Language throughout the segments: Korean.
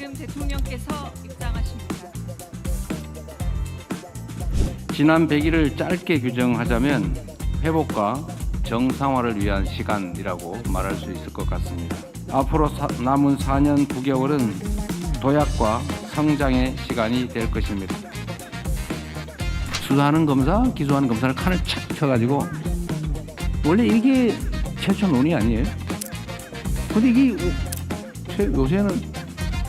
이재명 대통령께서 입장하십니다. 지난 100일을 짧게 규정하자면 회복과 정상화를 위한 시간이라고 말할 수 있을 것 같습니다. 앞으로 남은 4년 9개월은 도약과 성장의 시간이 될 것입니다. 수사하는 검사, 기소하는 검사를 칸을 착 쳐가지고 원래 이게 최초 논의 아니에요? 근데 이게 요새는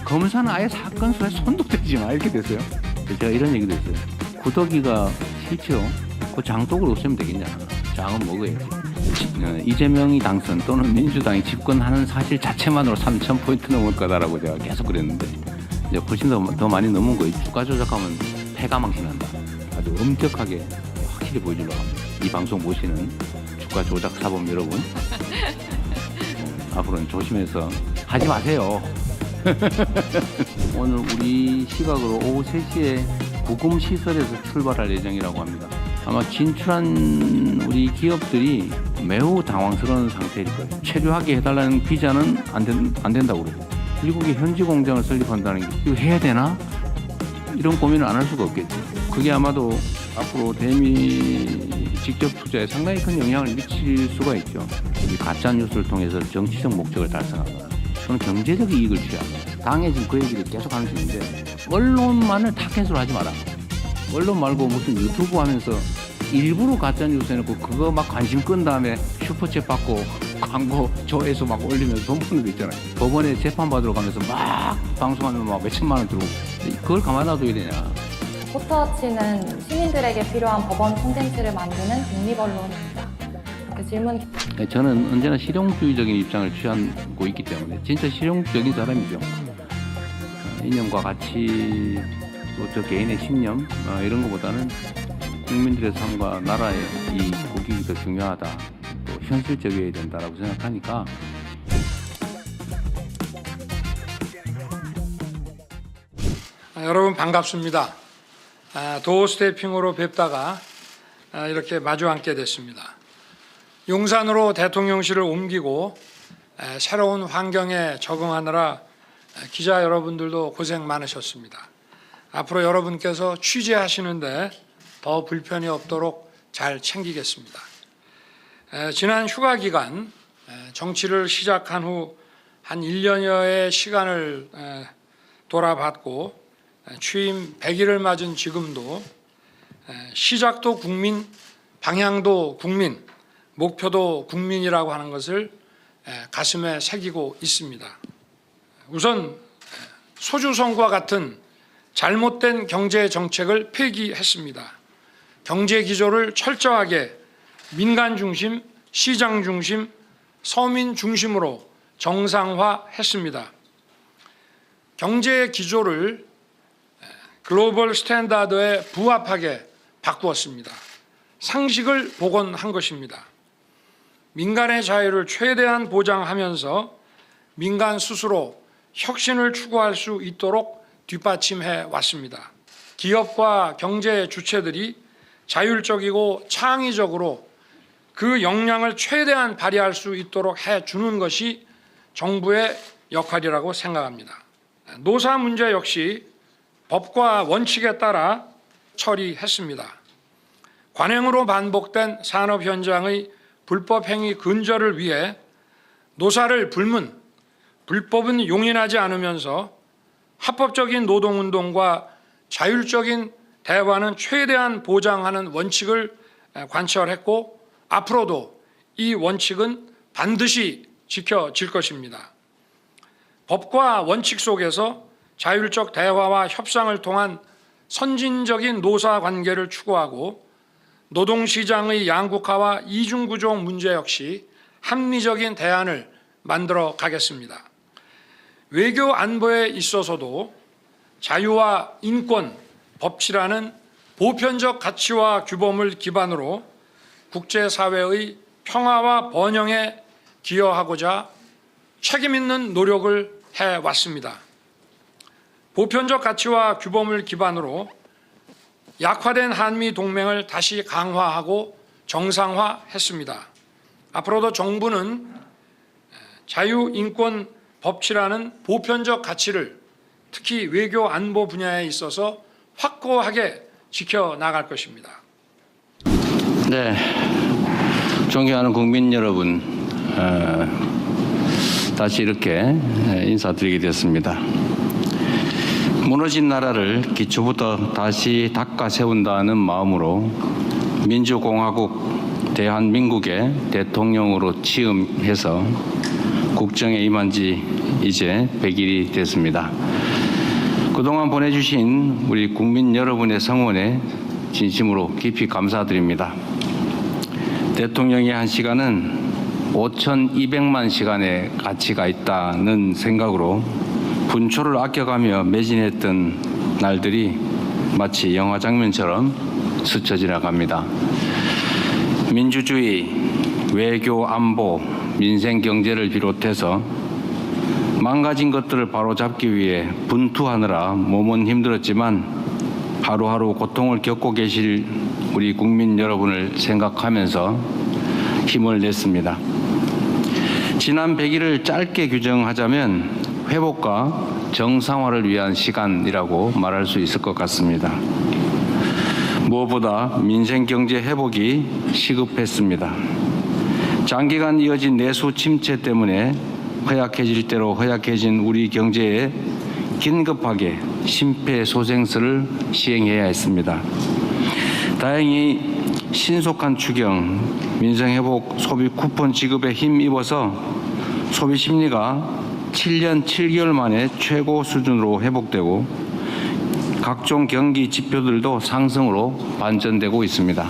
검사는 아예 사건 수사에 손도 대지 마 이렇게 됐어요. 제가 이런 얘기도 했어요. 구더기가 싫죠. 그 장독을 없애면 되겠냐. 장은 먹어야지. 이재명이 당선 또는 민주당이 집권하는 사실 자체만으로 3,000포인트 넘을 거다라고 제가 계속 그랬는데 이제 훨씬 더 많이 넘은 거예요. 주가 조작하면 패가 망신한다. 아주 엄격하게 확실히 보여주려고 합니다. 이 방송 보시는 주가 조작 사범 여러분 앞으로는 조심해서 하지 마세요. 오늘 우리 시각으로 오후 3시에 구금 시설에서 출발할 예정이라고 합니다. 아마 진출한 우리 기업들이 매우 당황스러운 상태일 거예요. 체류하게 해달라는 비자는 안 된다고 그러고 미국에 현지 공장을 설립한다는 게 이거 해야 되나? 이런 고민을 안 할 수가 없겠죠. 그게 아마도 앞으로 대미 직접 투자에 상당히 큰 영향을 미칠 수가 있죠. 이 가짜 뉴스를 통해서 정치적 목적을 달성하거나 또는 경제적 이익을 취하고 당에 지금 그 얘기를 계속 하는 중인데 언론만을 타겟으로 하지 마라. 언론 말고 무슨 유튜브 하면서 일부러 가짜 뉴스 해놓고 그거 막 관심 끈 다음에 슈퍼챗 받고 광고 조회수 막 올리면서 돈 버는 거 있잖아요. 법원에 재판 받으러 가면서 막 방송하면 막 몇천만 원 들어오고 그걸 가만 놔둬야 되냐. 포터치는 시민들에게 필요한 법원 콘텐츠를 만드는 독립 언론입니다. 그 질문. 저는 언제나 실용주의적인 입장을 취하고 있기 때문에 진짜 실용적인 사람이죠. 이념과 가치, 또 개인의 신념 이런 것보다는 국민들의 삶과 나라의 이 국익이 더 중요하다. 또 현실적이어야 된다라고 생각하니까 여러분 반갑습니다. 도어 스태핑으로 뵙다가 이렇게 마주 앉게 됐습니다. 용산으로 대통령실을 옮기고 새로운 환경에 적응하느라 기자 여러분들도 고생 많으셨습니다. 앞으로 여러분께서 취재하시는데 더 불편이 없도록 잘 챙기겠습니다. 지난 휴가 기간 정치를 시작한 후 한 1년여의 시간을 돌아봤고 취임 100일을 맞은 지금도 시작도 국민, 방향도 국민, 목표도 국민이라고 하는 것을 가슴에 새기고 있습니다. 우선 소주성과 같은 잘못된 경제 정책을 폐기했습니다. 경제 기조를 철저하게 민간 중심, 시장 중심, 서민 중심으로 정상화했습니다. 경제 기조를 글로벌 스탠다드에 부합하게 바꾸었습니다. 상식을 복원한 것입니다. 민간의 자유를 최대한 보장하면서 민간 스스로 혁신을 추구할 수 있도록 뒷받침해 왔습니다. 기업과 경제 주체들이 자율적이고 창의적으로 그 역량을 최대한 발휘할 수 있도록 해주는 것이 정부의 역할이라고 생각합니다. 노사 문제 역시 법과 원칙에 따라 처리했습니다. 관행으로 반복된 산업 현장의 불법 행위 근절을 위해 노사를 불법은 용인하지 않으면서 합법적인 노동운동과 자율적인 대화는 최대한 보장하는 원칙을 관철했고 앞으로도 이 원칙은 반드시 지켜질 것입니다. 법과 원칙 속에서 자율적 대화와 협상을 통한 선진적인 노사 관계를 추구하고 노동시장의 양극화와 이중구조 문제 역시 합리적인 대안을 만들어 가겠습니다. 외교 안보에 있어서도 자유와 인권, 법치라는 보편적 가치와 규범을 기반으로 국제사회의 평화와 번영에 기여하고자 책임 있는 노력을 해왔습니다. 보편적 가치와 규범을 기반으로 약화된 한미 동맹을 다시 강화하고 정상화했습니다. 앞으로도 정부는 자유, 인권, 법치라는 보편적 가치를 특히 외교 안보 분야에 있어서 확고하게 지켜나갈 것입니다. 네, 존경하는 국민 여러분, 다시 이렇게 인사드리게 됐습니다. 무너진 나라를 기초부터 다시 닦아 세운다는 마음으로 민주공화국 대한민국의 대통령으로 취임해서 국정에 임한 지 이제 100일이 됐습니다. 그동안 보내주신 우리 국민 여러분의 성원에 진심으로 깊이 감사드립니다. 대통령의 한 시간은 5,200만 시간의 가치가 있다는 생각으로 분초를 아껴가며 매진했던 날들이 마치 영화 장면처럼 스쳐 지나갑니다. 민주주의, 외교, 안보, 민생, 경제를 비롯해서 망가진 것들을 바로잡기 위해 분투하느라 몸은 힘들었지만 하루하루 고통을 겪고 계실 우리 국민 여러분을 생각하면서 힘을 냈습니다. 지난 100일을 짧게 규정하자면 회복과 정상화를 위한 시간이라고 말할 수 있을 것 같습니다. 무엇보다 민생 경제 회복이 시급했습니다. 장기간 이어진 내수 침체 때문에 허약해질 대로 허약해진 우리 경제에 긴급하게 심폐소생술을 시행해야 했습니다. 다행히 신속한 추경, 민생회복, 소비 쿠폰 지급에 힘입어서 소비 심리가 7년 7개월 만에 최고 수준으로 회복되고 각종 경기 지표들도 상승으로 반전되고 있습니다.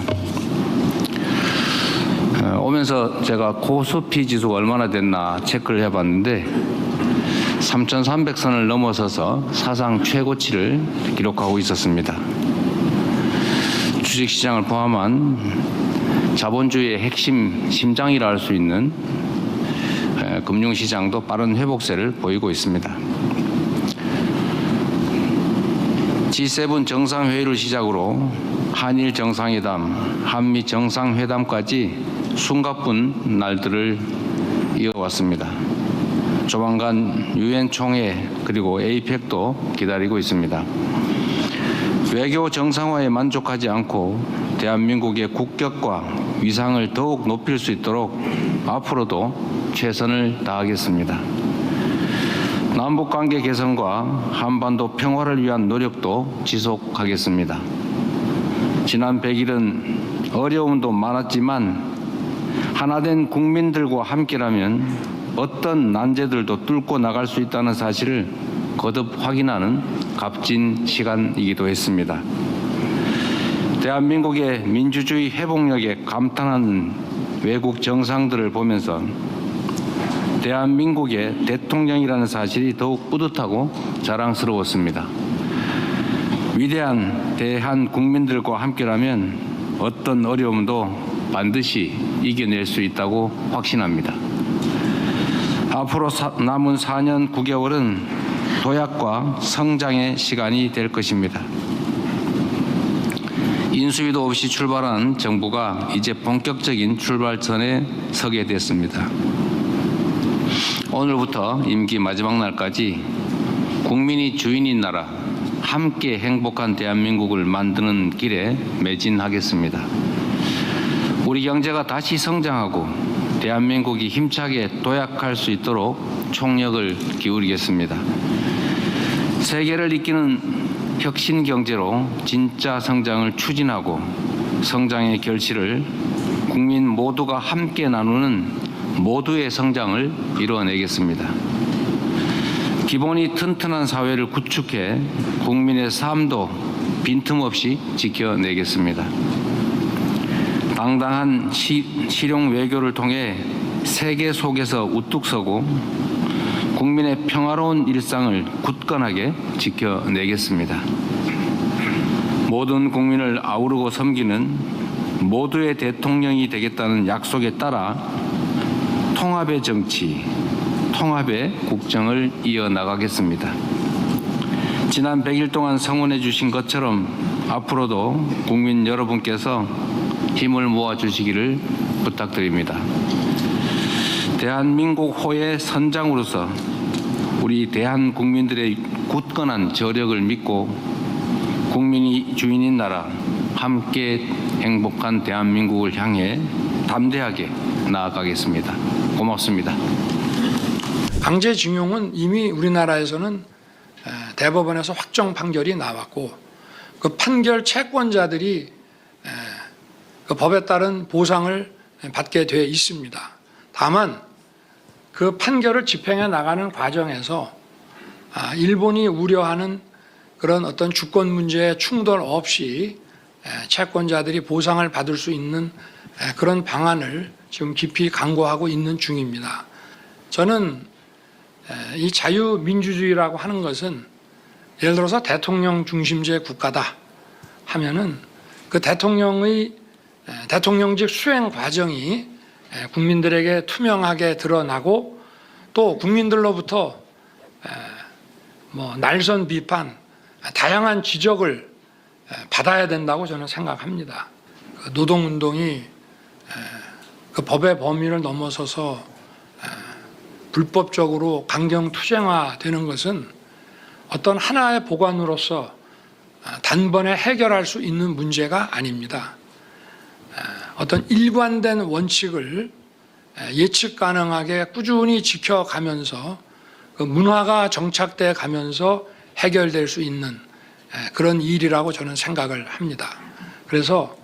오면서 제가 코스피 지수가 얼마나 됐나 체크를 해봤는데 3,300선을 넘어서서 사상 최고치를 기록하고 있었습니다. 주식시장을 포함한 자본주의의 핵심 심장이라 할 수 있는 금융시장도 빠른 회복세를 보이고 있습니다. G7 정상회의를 시작으로 한일 정상회담, 한미 정상회담까지 숨가쁜 날들을 이어왔습니다. 조만간 유엔 총회 그리고 에이펙도 기다리고 있습니다. 외교 정상화에 만족하지 않고 대한민국의 국격과 위상을 더욱 높일 수 있도록 앞으로도 최선을 다하겠습니다. 남북관계 개선과 한반도 평화를 위한 노력도 지속하겠습니다. 지난 100일은 어려움도 많았지만 하나된 국민들과 함께라면 어떤 난제들도 뚫고 나갈 수 있다는 사실을 거듭 확인하는 값진 시간이기도 했습니다. 대한민국의 민주주의 회복력에 감탄하는 외국 정상들을 보면서 대한민국의 대통령이라는 사실이 더욱 뿌듯하고 자랑스러웠습니다. 위대한 대한 국민들과 함께라면 어떤 어려움도 반드시 이겨낼 수 있다고 확신합니다. 앞으로 남은 4년 9개월은 도약과 성장의 시간이 될 것입니다. 인수위도 없이 출발한 정부가 이제 본격적인 출발선에 서게 됐습니다. 오늘부터 임기 마지막 날까지 국민이 주인인 나라, 함께 행복한 대한민국을 만드는 길에 매진하겠습니다. 우리 경제가 다시 성장하고 대한민국이 힘차게 도약할 수 있도록 총력을 기울이겠습니다. 세계를 이끄는 혁신 경제로 진짜 성장을 추진하고 성장의 결실을 국민 모두가 함께 나누는 모두의 성장을 이루어내겠습니다. 기본이 튼튼한 사회를 구축해 국민의 삶도 빈틈없이 지켜내겠습니다. 당당한 실용 외교를 통해 세계 속에서 우뚝 서고 국민의 평화로운 일상을 굳건하게 지켜내겠습니다. 모든 국민을 아우르고 섬기는 모두의 대통령이 되겠다는 약속에 따라 통합의 정치, 통합의 국정을 이어나가겠습니다. 지난 100일 동안 성원해 주신 것처럼 앞으로도 국민 여러분께서 힘을 모아주시기를 부탁드립니다. 대한민국 호의 선장으로서 우리 대한 국민들의 굳건한 저력을 믿고 국민이 주인인 나라, 함께 행복한 대한민국을 향해 담대하게 나아가겠습니다. 고맙습니다. 강제징용은 이미 우리나라에서는 대법원에서 확정 판결이 나왔고 그 판결 채권자들이 그 법에 따른 보상을 받게 돼 있습니다. 다만 그 판결을 집행해 나가는 과정에서 일본이 우려하는 그런 어떤 주권 문제에 충돌 없이 채권자들이 보상을 받을 수 있는 그런 방안을 지금 깊이 강구하고 있는 중입니다. 저는 이 자유민주주의라고 하는 것은 예를 들어서 대통령 중심제 국가다 하면은 그 대통령직 수행 과정이 국민들에게 투명하게 드러나고 또 국민들로부터 날선 비판, 다양한 지적을 받아야 된다고 저는 생각합니다. 노동운동이 그 법의 범위를 넘어서서 불법적으로 강경투쟁화되는 것은 어떤 하나의 보관으로서 단번에 해결할 수 있는 문제가 아닙니다. 어떤 일관된 원칙을 예측 가능하게 꾸준히 지켜가면서 그 문화가 정착돼 가면서 해결될 수 있는 그런 일이라고 저는 생각을 합니다. 그래서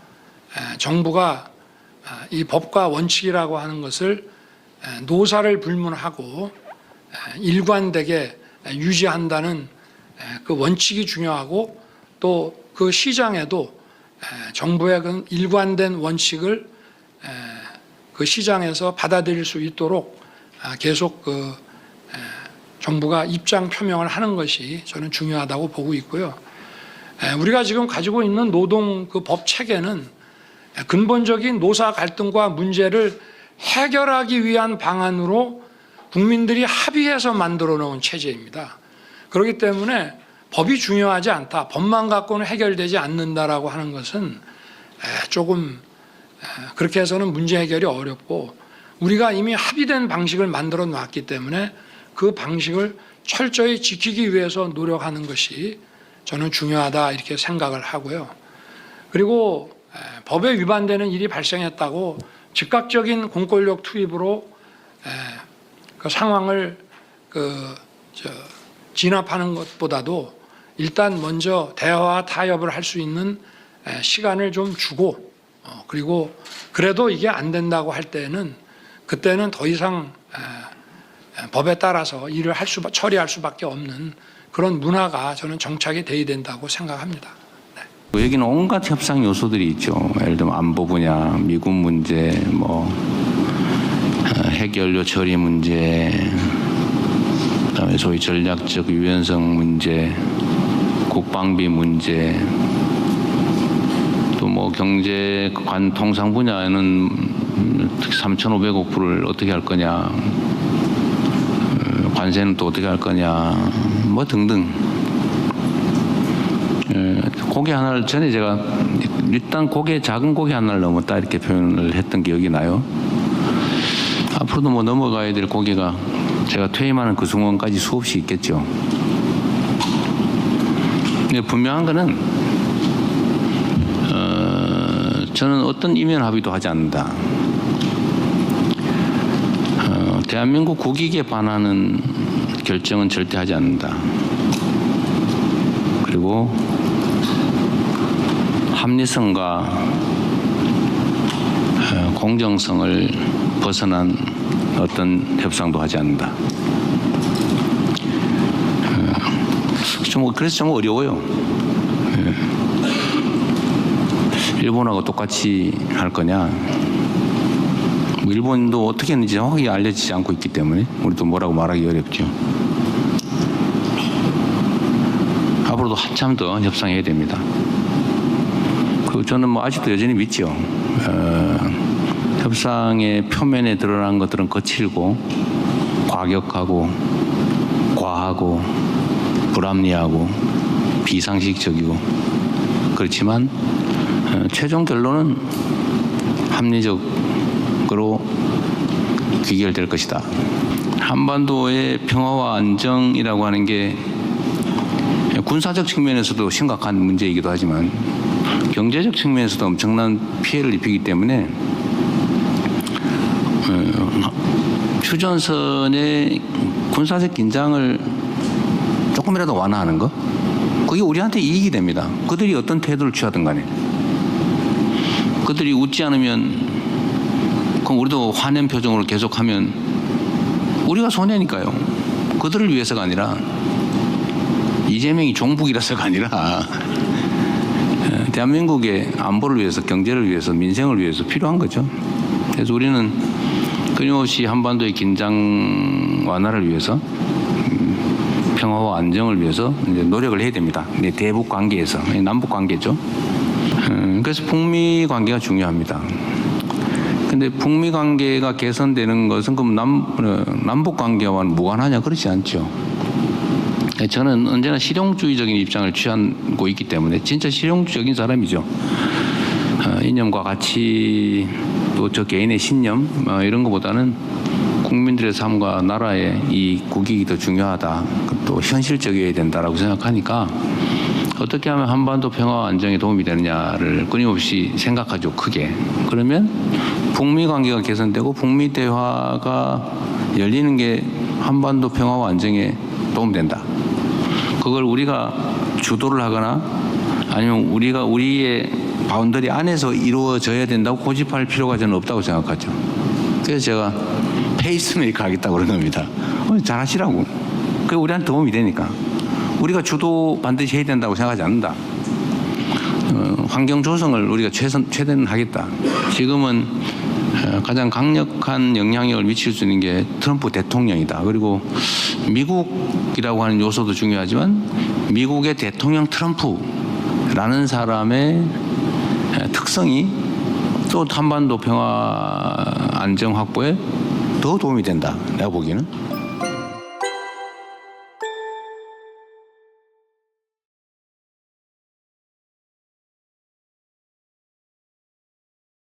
정부가 이 법과 원칙이라고 하는 것을 노사를 불문하고 일관되게 유지한다는 그 원칙이 중요하고 또 그 시장에도 정부의 그 일관된 원칙을 그 시장에서 받아들일 수 있도록 계속 그 정부가 입장 표명을 하는 것이 저는 중요하다고 보고 있고요. 우리가 지금 가지고 있는 노동 그 법 체계는 근본적인 노사 갈등과 문제를 해결하기 위한 방안으로 국민들이 합의해서 만들어 놓은 체제입니다. 그렇기 때문에 법이 중요하지 않다. 법만 갖고는 해결되지 않는다라고 하는 것은 조금 그렇게 해서는 문제 해결이 어렵고 우리가 이미 합의된 방식을 만들어 놨기 때문에 그 방식을 철저히 지키기 위해서 노력하는 것이 저는 중요하다 이렇게 생각을 하고요. 그리고 법에 위반되는 일이 발생했다고 즉각적인 공권력 투입으로 그 상황을 진압하는 것보다도 일단 먼저 대화와 타협을 할 수 있는 시간을 좀 주고 그리고 그래도 이게 안 된다고 할 때는 그때는 더 이상 법에 따라서 일을 처리할 수밖에 없는 그런 문화가 저는 정착이 돼야 된다고 생각합니다. 네. 여기는 온갖 협상 요소들이 있죠. 예를 들면 안보 분야, 미군 문제, 핵연료 처리 문제, 그다음에 소위 전략적 유연성 문제, 국방비 문제, 또 경제 관 통상 분야에는 3,500억 불을 어떻게 할 거냐, 관세는 또 어떻게 할 거냐, 등등. 고개 하나를 전에 제가 일단 작은 고개 하나를 넘었다 이렇게 표현을 했던 기억이 나요. 앞으로도 넘어가야 될 고개가 제가 퇴임하는 그 순간까지 수없이 있겠죠. 근데 분명한 거는 저는 어떤 이면 합의도 하지 않는다. 대한민국 국익에 반하는 결정은 절대 하지 않는다. 그리고 합리성과 공정성을 벗어난 어떤 협상도 하지 않는다. 그래서 좀 어려워요. 일본하고 똑같이 할 거냐. 일본도 어떻게 했는지 정확하게 알려지지 않고 있기 때문에 우리도 뭐라고 말하기 어렵죠. 앞으로도 한참 더 협상해야 됩니다. 저는 아직도 여전히 믿죠. 협상의 표면에 드러난 것들은 거칠고 과격하고 과하고 불합리하고 비상식적이고 그렇지만 최종 결론은 합리적으로 귀결될 것이다. 한반도의 평화와 안정이라고 하는 게 군사적 측면에서도 심각한 문제이기도 하지만 경제적 측면에서도 엄청난 피해를 입히기 때문에 휴전선의 군사적 긴장을 조금이라도 완화하는 거, 그게 우리한테 이익이 됩니다. 그들이 어떤 태도를 취하든 간에. 그들이 웃지 않으면 그럼 우리도 화낸 표정으로 계속하면 우리가 손해니까요. 그들을 위해서가 아니라, 이재명이 종북이라서가 아니라 대한민국의 안보를 위해서, 경제를 위해서, 민생을 위해서 필요한 거죠. 그래서 우리는 끊임없이 한반도의 긴장 완화를 위해서, 평화와 안정을 위해서 이제 노력을 해야 됩니다. 대북 관계에서, 남북 관계죠. 그래서 북미 관계가 중요합니다. 근데 북미 관계가 개선되는 것은 그럼 남북 관계와는 무관하냐? 그렇지 않죠. 저는 언제나 실용주의적인 입장을 취하고 있기 때문에 진짜 실용주의적인 사람이죠. 이념과 가치, 또 저 개인의 신념 이런 것보다는 국민들의 삶과 나라의 이 국익이 더 중요하다. 또 현실적이어야 된다라고 생각하니까 어떻게 하면 한반도 평화와 안정에 도움이 되느냐를 끊임없이 생각하죠. 크게. 그러면 북미 관계가 개선되고 북미 대화가 열리는 게 한반도 평화와 안정에 도움된다. 그걸 우리가 주도를 하거나 아니면 우리가 우리의 바운더리 안에서 이루어져야 된다고 고집할 필요가 저는 없다고 생각하죠. 그래서 제가 페이스메이커 하겠다고 그런 겁니다. 잘하시라고. 그게 우리한테 도움이 되니까. 우리가 주도 반드시 해야 된다고 생각하지 않는다. 환경 조성을 우리가 최대한 하겠다. 지금은 가장 강력한 영향력을 미칠 수 있는 게 트럼프 대통령이다. 그리고 미국이라고 하는 요소도 중요하지만 미국의 대통령 트럼프라는 사람의 특성이 또 한반도 평화 안정 확보에 더 도움이 된다. 내가 보기에는.